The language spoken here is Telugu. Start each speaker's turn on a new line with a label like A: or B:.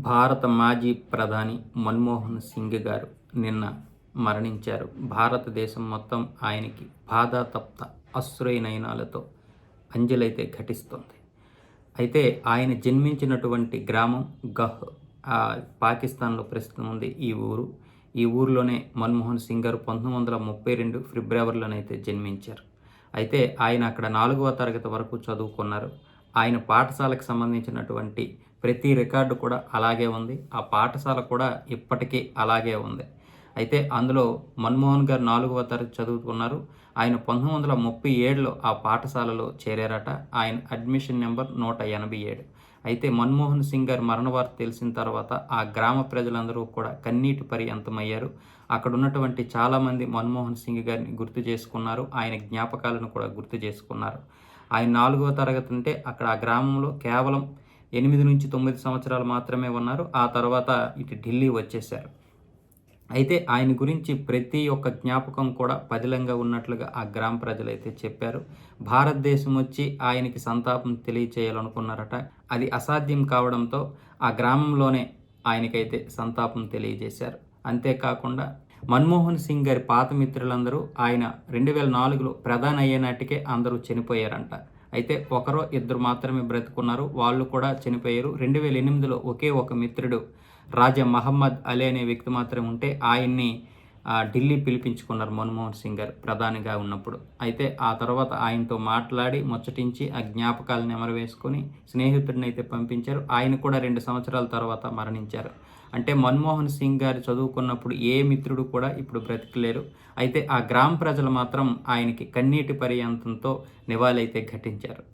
A: భారత మాజీ ప్రధాని మన్మోహన్ సింగ్ గారు నిన్న మరణించారు. భారతదేశం మొత్తం ఆయనకి బాధాతప్త అశ్రునయనాలతో అంజలైతే ఘటిస్తుంది. అయితే ఆయన జన్మించినటువంటి గ్రామం గహ్ పాకిస్తాన్లో ప్రస్తుతం ఉంది ఈ ఊరు. ఈ ఊరిలోనే మన్మోహన్ సింగ్ గారు 1932 ఫిబ్రవరిలోనైతే జన్మించారు. అయితే ఆయన అక్కడ 4వ తరగతి వరకు చదువుకున్నారు. ఆయన పాఠశాలకు సంబంధించినటువంటి ప్రతి రికార్డు కూడా అలాగే ఉంది. ఆ పాఠశాల కూడా ఇప్పటికీ అలాగే ఉంది. అయితే అందులో మన్మోహన్ గారు 4వ తరగతి చదువుకున్నారు. ఆయన 1937లో ఆ పాఠశాలలో చేరారట. ఆయన అడ్మిషన్ నెంబర్ 187. అయితే మన్మోహన్ సింగ్ గారి మరణ వార్త తెలిసిన తర్వాత ఆ గ్రామ ప్రజలందరూ కూడా కన్నీటి పర్యంతమయ్యారు. అక్కడ ఉన్నటువంటి చాలామంది మన్మోహన్ సింగ్ గారిని గుర్తు చేసుకున్నారు. ఆయన జ్ఞాపకాలను కూడా గుర్తు చేసుకున్నారు. ఆయన 4వ తరగతి ఉంటే అక్కడ ఆ గ్రామంలో కేవలం 8 నుంచి 9 సంవత్సరాలు మాత్రమే ఉన్నారు. ఆ తర్వాత ఇటు ఢిల్లీ వచ్చేశారు. అయితే ఆయన గురించి ప్రతి ఒక్క జ్ఞాపకం కూడా పదిలంగా ఉన్నట్లుగా ఆ గ్రామ ప్రజలైతే చెప్పారు. భారతదేశం వచ్చి ఆయనకి సంతాపం తెలియచేయాలనుకున్నారట. అది అసాధ్యం కావడంతో ఆ గ్రామంలోనే ఆయనకైతే సంతాపం తెలియజేశారు. అంతేకాకుండా మన్మోహన్ సింగ్ గారి పాత మిత్రులందరూ ఆయన 2004లో ప్రధాని అయ్యే నాటికే అందరూ చనిపోయారంట. అయితే ఒకరో ఇద్దరు మాత్రమే బ్రతుకున్నారు. వాళ్ళు కూడా చనిపోయారు. 2008లో ఒకే ఒక మిత్రుడు రాజా మహమ్మద్ అలీ అనే వ్యక్తి మాత్రమే ఉంటే ఆయన్ని ఢిల్లీ పిలిపించుకున్నారు మన్మోహన్ సింగ్ గారు ప్రధానిగా ఉన్నప్పుడు. అయితే ఆ తర్వాత ఆయనతో మాట్లాడి ముచ్చటించి ఆ జ్ఞాపకాలను నెమరవేసుకొని స్నేహితుడిని అయితే పంపించారు. ఆయన కూడా 2 సంవత్సరాల తర్వాత మరణించారు. అంటే మన్మోహన్ సింగ్ గారు చదువుకున్నప్పుడు ఏ మిత్రుడు కూడా ఇప్పుడు బ్రతికలేరు. అయితే ఆ గ్రామ ప్రజలు మాత్రం ఆయనకి కన్నీటి పర్యంతంతో నివాళి అయితే ఘటించారు.